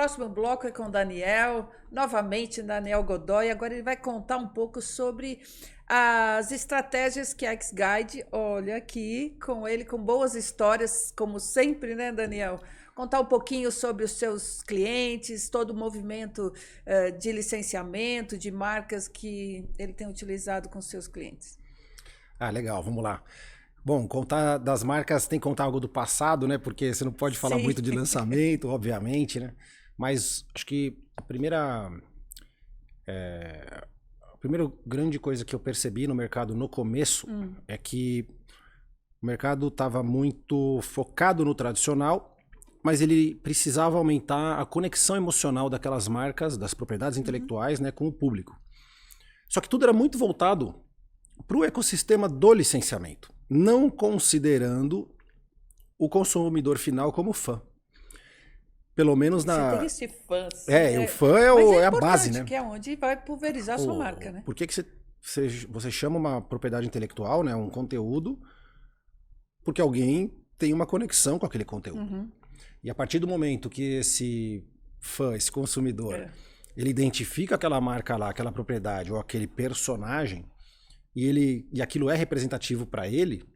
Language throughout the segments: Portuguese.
próximo bloco é com o Daniel, novamente Daniel Godoy. Agora ele vai contar um pouco sobre as estratégias que a X-Guide, olha aqui, com ele, com boas histórias, como sempre, né, Daniel? Contar um pouquinho sobre os seus clientes, todo o movimento de licenciamento, de marcas que ele tem utilizado com seus clientes. Ah, legal, vamos lá. Bom, contar das marcas tem que contar algo do passado, né? Porque você não pode falar Sim. muito de lançamento, obviamente, né? Mas acho que a primeira grande coisa que eu percebi no mercado no começo é que o mercado estava muito focado no tradicional, mas ele precisava aumentar a conexão emocional daquelas marcas, das propriedades intelectuais, né, com o público. Só que tudo era muito voltado para o ecossistema do licenciamento, não considerando o consumidor final como fã. Pelo menos na... Você tem esse fã. o fã é a base, né? Que é onde vai pulverizar a sua marca, né? Por que você chama uma propriedade intelectual, né, um conteúdo, porque alguém tem uma conexão com aquele conteúdo. E a partir do momento que esse fã, esse consumidor, ele identifica aquela marca lá, aquela propriedade ou aquele personagem, e aquilo é representativo para ele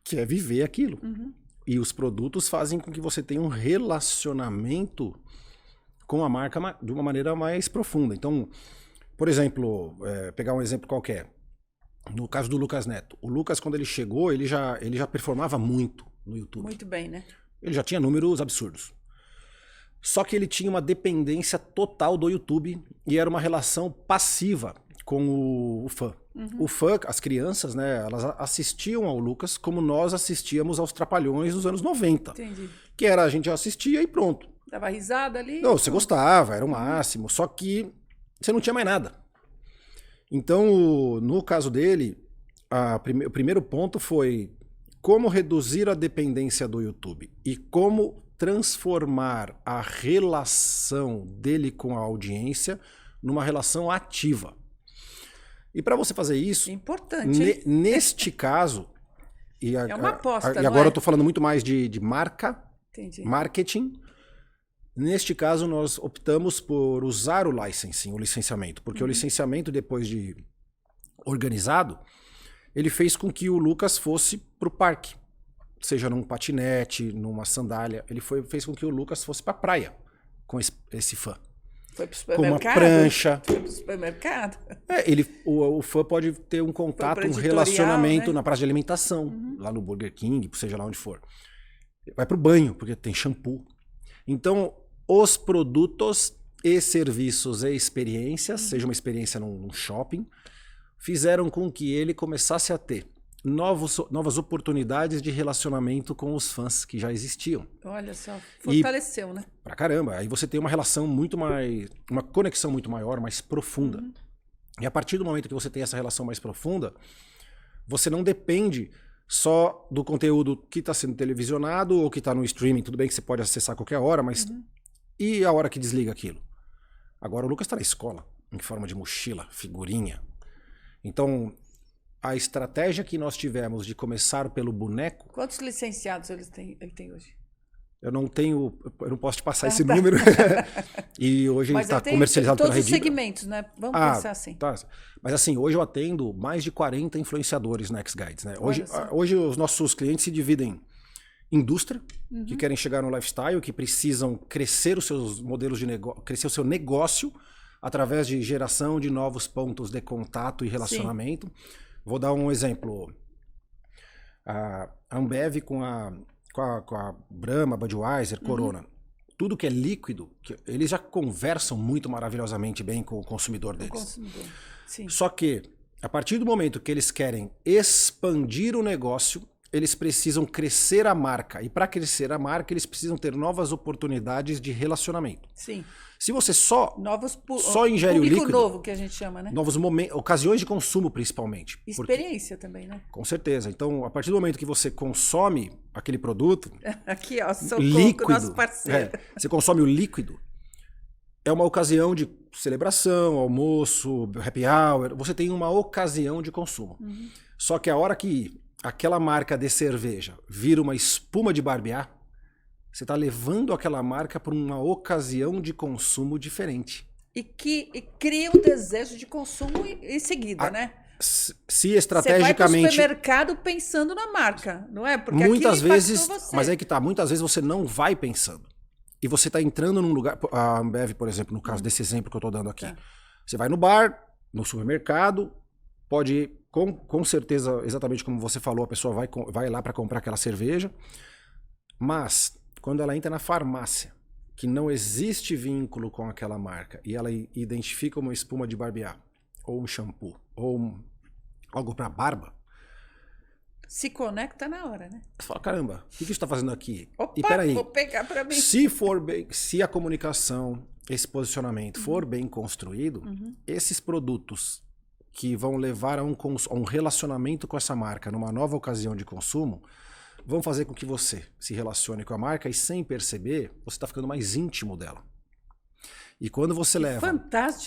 quer viver aquilo. E os produtos fazem com que você tenha um relacionamento com a marca de uma maneira mais profunda. Então, por exemplo, pegar um exemplo qualquer. No caso do Lucas Neto. O Lucas, quando ele chegou, ele já performava muito no YouTube. Muito bem, né? Ele já tinha números absurdos. Só que ele tinha uma dependência total do YouTube e era uma relação passiva com o fã. O fã, as crianças, né, elas assistiam ao Lucas como nós assistíamos aos Trapalhões dos anos 90. Entendi. Que era, a gente assistia e pronto. Dava risada ali? Não, você gostava, era o máximo, só que você não tinha mais nada. Então, no caso dele, o primeiro ponto foi como reduzir a dependência do YouTube e como transformar a relação dele com a audiência numa relação ativa. E para você fazer isso, importante, neste caso, é uma aposta, e agora eu estou falando muito mais de marca, Entendi. Marketing. Neste caso, nós optamos por usar o licensing, o licenciamento, porque o licenciamento, depois de organizado, ele fez com que o Lucas fosse para o parque, seja num patinete, numa sandália, fez com que o Lucas fosse para a praia com esse fã. Foi pro Com uma supermercado? prancha. Foi pro supermercado? O fã pode ter um contato, um relacionamento, né, na praça de alimentação, lá no Burger King, seja lá onde for. Vai pro banho, porque tem shampoo. Então, os produtos e serviços e experiências, seja uma experiência num shopping, fizeram com que ele começasse a ter novas oportunidades de relacionamento com os fãs que já existiam. Olha só, fortaleceu, né? Pra caramba. Aí você tem uma relação uma conexão muito maior, mais profunda. E a partir do momento que você tem essa relação mais profunda, você não depende só do conteúdo que está sendo televisionado ou que está no streaming. Tudo bem que você pode acessar a qualquer hora, mas e a hora que desliga aquilo? Agora o Lucas está na escola, em forma de mochila, figurinha. Então, a estratégia que nós tivemos de começar pelo boneco... Quantos licenciados ele tem hoje? Eu não posso te passar esse número. E hoje ele está comercializado pela Rede. Todos os segmentos, né? Vamos pensar assim. Tá. Mas assim, hoje eu atendo mais de 40 influenciadores na X-Guides, né? Hoje os nossos clientes se dividem em indústria, que querem chegar no lifestyle, que precisam crescer os seus modelos de negócio, crescer o seu negócio através de geração de novos pontos de contato e relacionamento. Sim. Vou dar um exemplo. A Ambev com a Brahma, Budweiser, Corona. Tudo que é líquido, eles já conversam muito maravilhosamente bem com o consumidor deles. Sim. Só que, a partir do momento que eles querem expandir o negócio, eles precisam crescer a marca. E para crescer a marca, eles precisam ter novas oportunidades de relacionamento. Sim. Se você só ingere o líquido... novo, que a gente chama, né? Novos ocasiões de consumo, principalmente. Experiência também, né? Com certeza. Então, a partir do momento que você consome aquele produto... Aqui, ó, líquido, nosso parceiro. Você consome o líquido, é uma ocasião de celebração, almoço, happy hour. Você tem uma ocasião de consumo. Só que a hora que aquela marca de cerveja vira uma espuma de barbear, você está levando aquela marca para uma ocasião de consumo diferente. E cria um desejo de consumo em seguida, né? Se estrategicamente... Você vai para o supermercado pensando na marca, não é? Porque muitas vezes, mas é que tá, muitas vezes você não vai pensando. E você está entrando num lugar... A Ambev, por exemplo, no caso desse exemplo que eu estou dando aqui. Você vai no bar, no supermercado, pode ir, com certeza, exatamente como você falou, a pessoa vai lá para comprar aquela cerveja, mas quando ela entra na farmácia, que não existe vínculo com aquela marca, e ela identifica uma espuma de barbear, ou um shampoo, ou algo para barba, se conecta na hora, né? Você fala, caramba, o que você está fazendo aqui? Opa, e peraí, vou pegar para mim. Se a comunicação, esse posicionamento for bem construído, esses produtos que vão levar a um relacionamento com essa marca numa nova ocasião de consumo, vão fazer com que você se relacione com a marca e, sem perceber, você está ficando mais íntimo dela. E quando você leva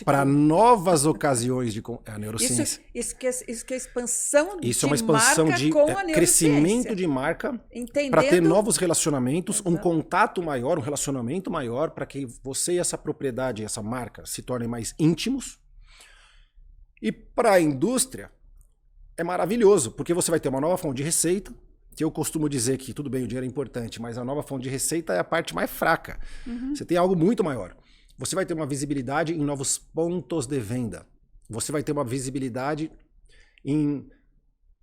para novas ocasiões de a neurociência. Isso que é expansão de Isso é uma expansão de crescimento de marca para ter novos relacionamentos, um contato maior, um relacionamento maior, para que você e essa propriedade, essa marca, se tornem mais íntimos. E para a indústria é maravilhoso, porque você vai ter uma nova fonte de receita, que eu costumo dizer que, tudo bem, o dinheiro é importante, mas a nova fonte de receita é a parte mais fraca. Você tem algo muito maior. Você vai ter uma visibilidade em novos pontos de venda. Você vai ter uma visibilidade em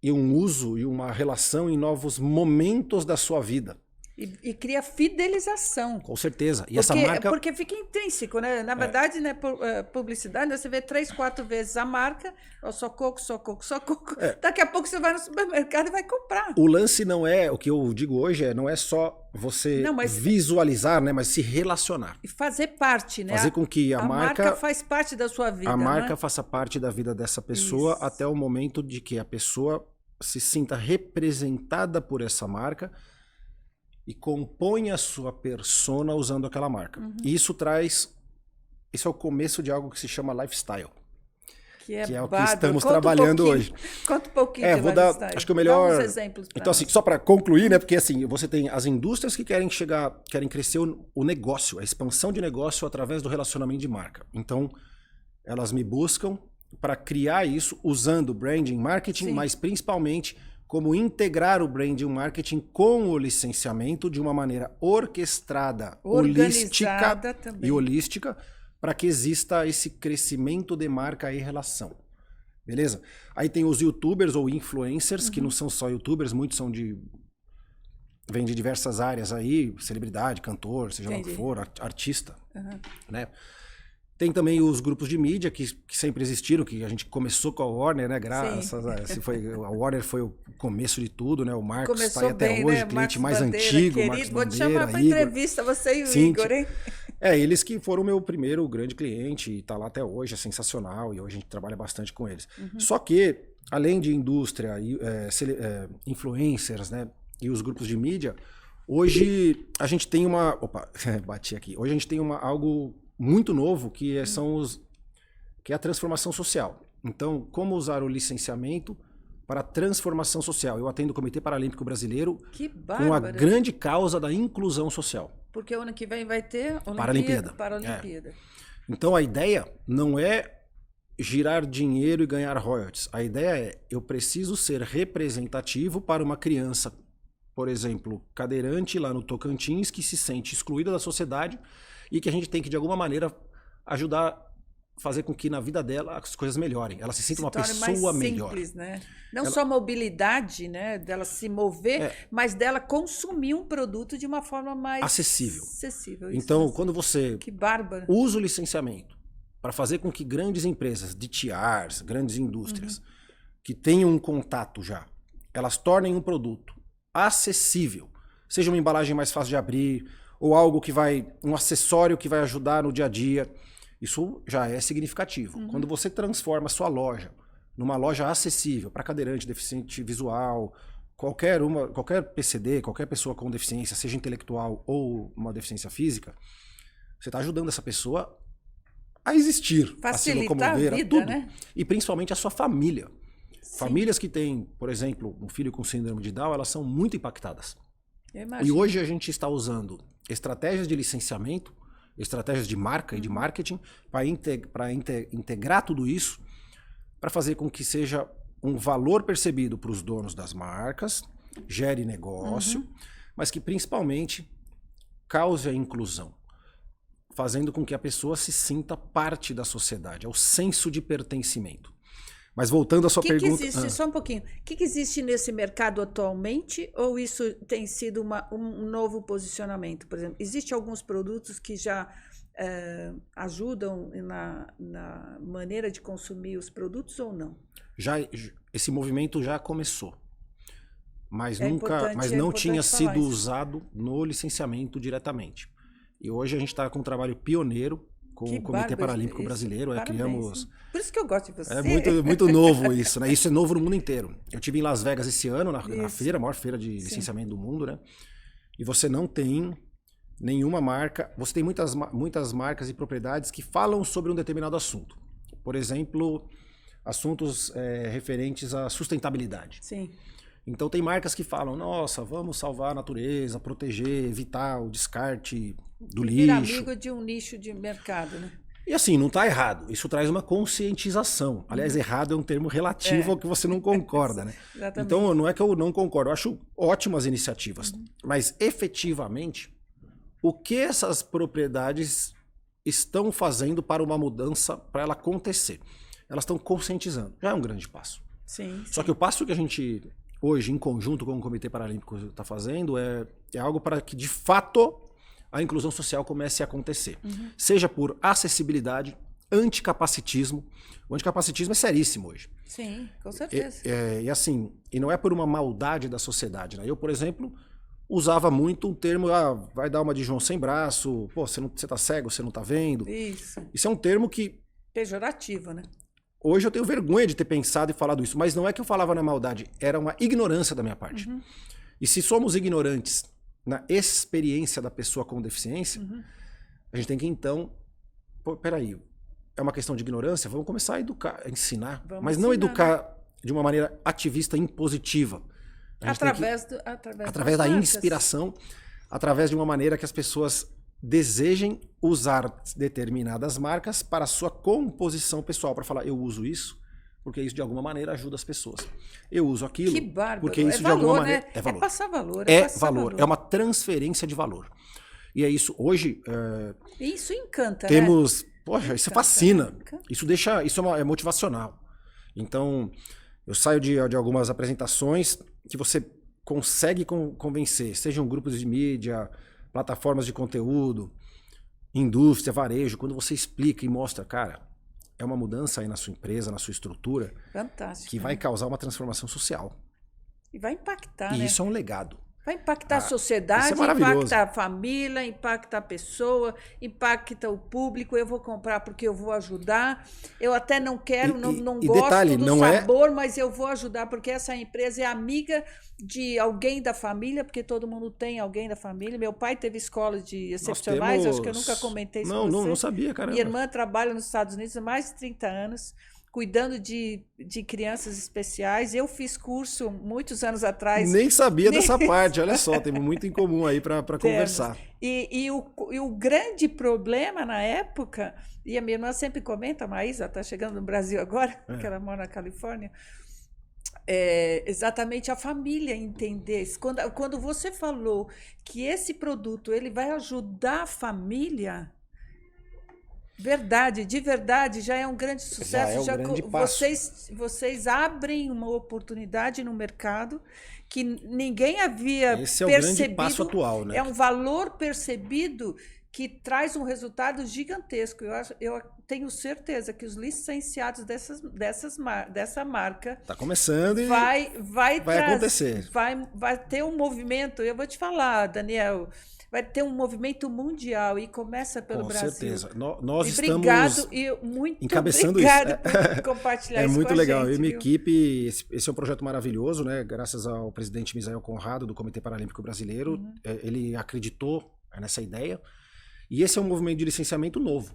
um uso e uma relação em novos momentos da sua vida. E cria fidelização. Com certeza. E essa marca... Porque fica intrínseco, né? Na verdade, né, publicidade, você vê 3, 4 vezes a marca, só coco. Daqui a pouco você vai no supermercado e vai comprar. O lance não é, o que eu digo hoje, não é só você visualizar, né, mas se relacionar. E fazer parte, né? Fazer com que a marca faz parte da sua vida. A marca faça parte da vida dessa pessoa até o momento de que a pessoa se sinta representada por essa marca e compõe a sua persona usando aquela marca. E isso é o começo de algo que se chama lifestyle. Que é o que estamos trabalhando hoje. Conta um pouquinho vou dar, acho que o melhor... Dá uns exemplos pra então, assim, só para concluir, né? Porque assim, você tem as indústrias que querem crescer o negócio, a expansão de negócio através do relacionamento de marca. Então, elas me buscam para criar isso usando branding, marketing, mas principalmente como integrar o branding e o marketing com o licenciamento de uma maneira orquestrada, holística, para que exista esse crescimento de marca e relação. Beleza? Aí tem os youtubers ou influencers, que não são só youtubers, muitos são vêm de diversas áreas aí, celebridade, cantor, seja lá o que for, artista, né? Tem também os grupos de mídia que sempre existiram, que a gente começou com a Warner, né? Graças a a Warner foi o começo de tudo, né? O Marcos está aí até hoje, cliente mais antigo, querido, Marcos vou te Bandeira, chamar para entrevista, você e o Igor, hein? Eles que foram o meu primeiro grande cliente e tá lá até hoje, é sensacional, e hoje a gente trabalha bastante com eles. Só que, além de indústria, influencers, né? E os grupos de mídia, hoje a gente tem uma... Opa, bati aqui. Hoje a gente tem algo muito novo, que é a transformação social. Então, como usar o licenciamento para a transformação social? Eu atendo o Comitê Paralímpico Brasileiro com a grande causa da inclusão social. Porque o ano que vem vai ter Paralimpíada. Então, a ideia não é girar dinheiro e ganhar royalties. A ideia é, eu preciso ser representativo para uma criança, por exemplo, cadeirante lá no Tocantins, que se sente excluída da sociedade, e que a gente tem que, de alguma maneira, ajudar a fazer com que na vida dela as coisas melhorem. Ela se sinta uma pessoa melhor. Simples, né? Não só mobilidade, né? Dela se mover, mas dela consumir um produto de uma forma mais acessível. Então, quando você usa o licenciamento para fazer com que grandes empresas de TRs, grandes indústrias, que tenham um contato já, elas tornem um produto acessível, seja uma embalagem mais fácil de abrir, ou algo um acessório que vai ajudar no dia a dia, isso já é significativo. Quando você transforma a sua loja numa loja acessível para cadeirante, deficiente visual, qualquer PCD, qualquer pessoa com deficiência, seja intelectual ou uma deficiência física, você está ajudando essa pessoa a existir, facilitar a se locomover, a vida, tudo. Né? E principalmente a sua família. Famílias que têm, por exemplo, um filho com síndrome de Down, elas são muito impactadas. E hoje a gente está usando estratégias de licenciamento, estratégias de marca e de marketing para integrar tudo isso, para fazer com que seja um valor percebido para os donos das marcas, gere negócio, mas que principalmente cause a inclusão, fazendo com que a pessoa se sinta parte da sociedade, é o senso de pertencimento. Mas voltando à sua pergunta... Que existe, só um pouquinho, o que existe nesse mercado atualmente, ou isso tem sido um novo posicionamento? Por exemplo, existem alguns produtos que já ajudam na maneira de consumir os produtos ou não? Esse movimento já começou, mas não tinha sido usado no licenciamento diretamente. E hoje a gente está com um trabalho pioneiro com o Comitê Paralímpico Brasileiro. Criamos... Por isso que eu gosto de você. É muito novo isso, né? Isso é novo no mundo inteiro. Eu estive em Las Vegas esse ano, na feira, a maior feira de licenciamento do mundo, né? E você não tem nenhuma marca... Você tem muitas marcas e propriedades que falam sobre um determinado assunto. Por exemplo, assuntos referentes à sustentabilidade. Sim. Então tem marcas que falam, nossa, vamos salvar a natureza, proteger, evitar o descarte do lixo. Vira amigo de um nicho de mercado, né? E assim, não está errado. Isso traz uma conscientização. Aliás, errado é um termo relativo ao que você não concorda, né? Então, não é que eu não concordo. Eu acho ótimas iniciativas. Mas, efetivamente, o que essas propriedades estão fazendo para uma mudança, para ela acontecer? Elas estão conscientizando. Já é um grande passo. Sim. Só que o passo que a gente, hoje, em conjunto com o Comitê Paralímpico, está fazendo é algo para que, de fato, a inclusão social comece a acontecer. Seja por acessibilidade, anticapacitismo. O anticapacitismo é seríssimo hoje. Sim, com certeza. E assim, e não é por uma maldade da sociedade, né? Eu, por exemplo, usava muito um termo, vai dar uma de João sem braço, pô, você tá cego, você não tá vendo. Isso é um termo que... Pejorativo, né? Hoje eu tenho vergonha de ter pensado e falado isso, mas não é que eu falava na maldade, era uma ignorância da minha parte. E se somos ignorantes na experiência da pessoa com deficiência, a gente tem que então... Pô, peraí, é uma questão de ignorância? Vamos começar a educar, a ensinar. Mas não educar de uma maneira ativista, impositiva. Através da inspiração, através de uma maneira que as pessoas desejem usar determinadas marcas para a sua composição pessoal, para falar, eu uso isso, porque isso de alguma maneira ajuda as pessoas. Eu uso aquilo, que bárbaro. porque isso de alguma maneira... É valor. É passar valor. É valor, é uma transferência de valor. E é isso, hoje... Isso encanta, temos, né? Poxa, isso fascina. Isso é motivacional. Então, eu saio de algumas apresentações que você consegue convencer, sejam grupos de mídia, plataformas de conteúdo, indústria, varejo, quando você explica e mostra, cara, é uma mudança aí na sua empresa, na sua estrutura, fantástico, que vai causar uma transformação social. E vai impactar, né? E isso é um legado. Vai impactar a sociedade, impacta a família, impacta a pessoa, impacta o público. Eu vou comprar porque eu vou ajudar. Eu até não quero, não gosto detalhe, do não sabor, mas eu vou ajudar porque essa empresa é amiga de alguém da família, porque todo mundo tem alguém da família. Meu pai teve escola de excepcionais, acho que eu nunca comentei isso com você. Não sabia, caramba. Minha irmã trabalha nos Estados Unidos há mais de 30 anos. Cuidando de crianças especiais. Eu fiz curso muitos anos atrás. Nem sabia dessa parte, olha só, temos muito em comum aí para conversar. E o grande problema na época, e a minha irmã sempre comenta, a Maísa está chegando no Brasil agora, porque ela mora na Califórnia, exatamente a família entender. Quando você falou que esse produto ele vai ajudar a família... de verdade, já é um grande sucesso. Vocês abrem uma oportunidade no mercado que ninguém havia percebido. Esse é o grande passo atual, né? É um valor percebido que traz um resultado gigantesco. Eu tenho certeza que os licenciados dessa marca... Está começando e vai acontecer. Vai ter um movimento. Eu vou te falar, Daniel... Vai ter um movimento mundial e começa pelo Brasil. Com certeza. Nós estamos encabeçando isso. Por compartilhar isso com a gente. É muito legal. Eu e minha equipe, esse é um projeto maravilhoso, né? Graças ao presidente Misael Conrado, do Comitê Paralímpico Brasileiro. Ele acreditou nessa ideia. E esse é um movimento de licenciamento novo.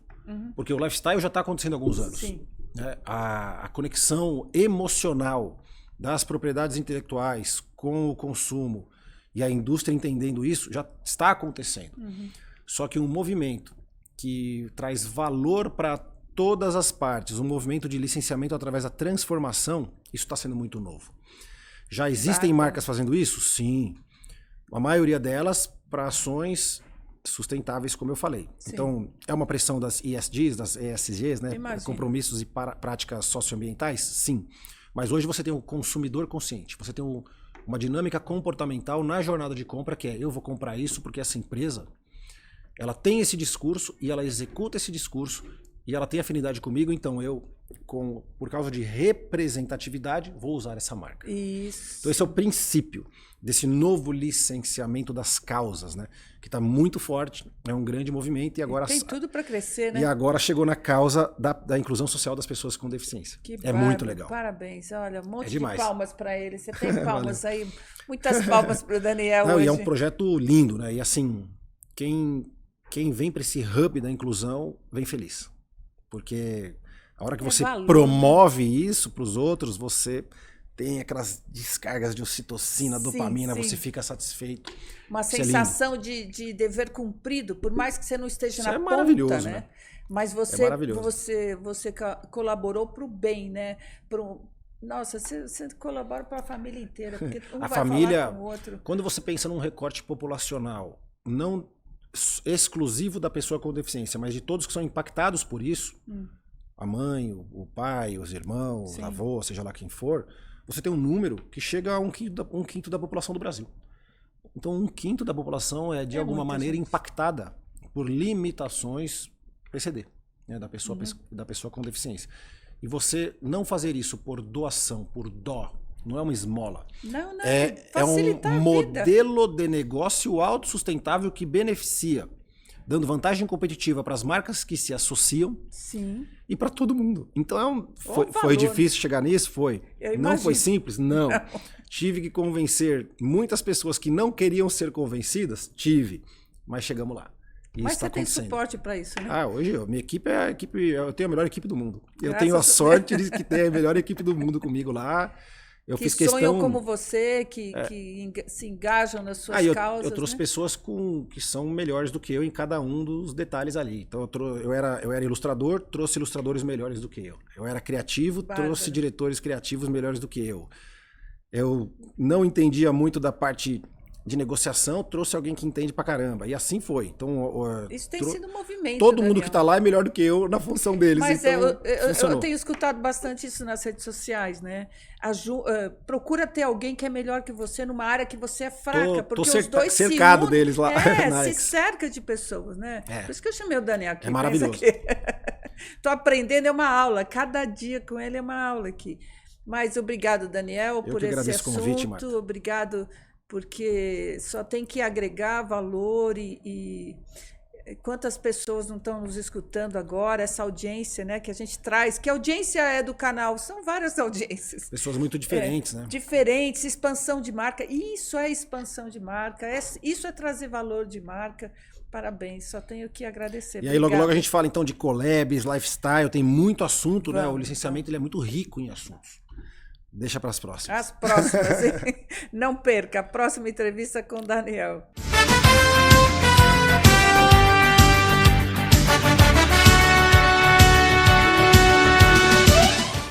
Porque o lifestyle já está acontecendo há alguns anos. Sim. A conexão emocional das propriedades intelectuais com o consumo E a indústria entendendo isso já está acontecendo. Só que um movimento que traz valor para todas as partes, um movimento de licenciamento através da transformação, isso está sendo muito novo. Já existem marcas fazendo isso? Sim. A maioria delas para ações sustentáveis, como eu falei. Sim. Então, é uma pressão das ESGs, das ESGs, né? Compromissos e práticas socioambientais? Sim. Mas hoje você tem um consumidor consciente, você tem uma dinâmica comportamental na jornada de compra, que é eu vou comprar isso porque essa empresa ela tem esse discurso e ela executa esse discurso e ela tem afinidade comigo, então eu, por causa de representatividade, vou usar essa marca. Isso. Então esse é o princípio desse novo licenciamento das causas, né? Que está muito forte, é um grande movimento e agora... Tem tudo para crescer, né? E agora chegou na causa da inclusão social das pessoas com deficiência. Muito legal. Parabéns, olha, um monte de palmas para ele. Você tem palmas aí, muitas palmas para o Daniel hoje. E é um projeto lindo, né? E assim, quem vem para esse hub da inclusão, vem feliz. Porque a hora que você promove isso para os outros, você tem aquelas descargas de ocitocina, dopamina, você fica satisfeito. Uma sensação de dever cumprido, por mais que você não esteja na ponta, maravilhoso, né? Mas você colaborou para o bem, né? Nossa, você colabora para a família inteira, porque um vai falar com o outro. Quando você pensa num recorte populacional, não exclusivo da pessoa com deficiência, mas de todos que são impactados por isso, a mãe, o pai, os irmãos, o avô, seja lá quem for, você tem um número que chega a um quinto da população do Brasil. Então, 1/5 da população é, de alguma maneira, impactada por limitações PCD, né, da pessoa com deficiência. E você não fazer isso por doação, por dó, não é uma esmola. Não, é um modelo de negócio autossustentável que beneficia, dando vantagem competitiva para as marcas que se associam e para todo mundo. Então foi difícil chegar nisso? Foi. Não foi simples? Não. Tive que convencer muitas pessoas que não queriam ser convencidas? Tive. Mas chegamos lá. Mas você tem suporte para isso, né? Hoje minha equipe eu tenho a melhor equipe do mundo. Eu tenho a sorte de que ter a melhor equipe do mundo comigo lá. Que sonham como você, que se engajam nas suas causas. Eu trouxe pessoas que são melhores do que eu em cada um dos detalhes ali. Então eu era ilustrador, trouxe ilustradores melhores do que eu. Eu era criativo, trouxe diretores criativos melhores do que eu. Eu não entendia muito da parte de negociação, trouxe alguém que entende pra caramba. E assim foi. Então, isso tem sido um movimento. Todo mundo que tá lá é melhor do que eu na função deles. Mas então, eu tenho escutado bastante isso nas redes sociais, né? Procura ter alguém que é melhor que você numa área que você é fraca. Porque os dois cercado deles lá. Se cerca de pessoas, né? Por isso que eu chamei o Daniel aqui. É maravilhoso. Tô aprendendo, é uma aula. Cada dia com ele é uma aula aqui. Mas obrigado, Daniel, por esse assunto. Convite, Marta. Obrigado, porque só tem que agregar valor e quantas pessoas não estão nos escutando agora, essa audiência, né, que a gente traz, que a audiência é do canal, são várias audiências. Pessoas muito diferentes, né? Diferentes, expansão de marca, isso é expansão de marca, isso é trazer valor de marca. Parabéns, só tenho que agradecer. E aí logo a gente fala então de collabs, lifestyle, tem muito assunto, né? O licenciamento ele é muito rico em assuntos. Deixa para as próximas. As próximas. Não perca a próxima entrevista com o Daniel.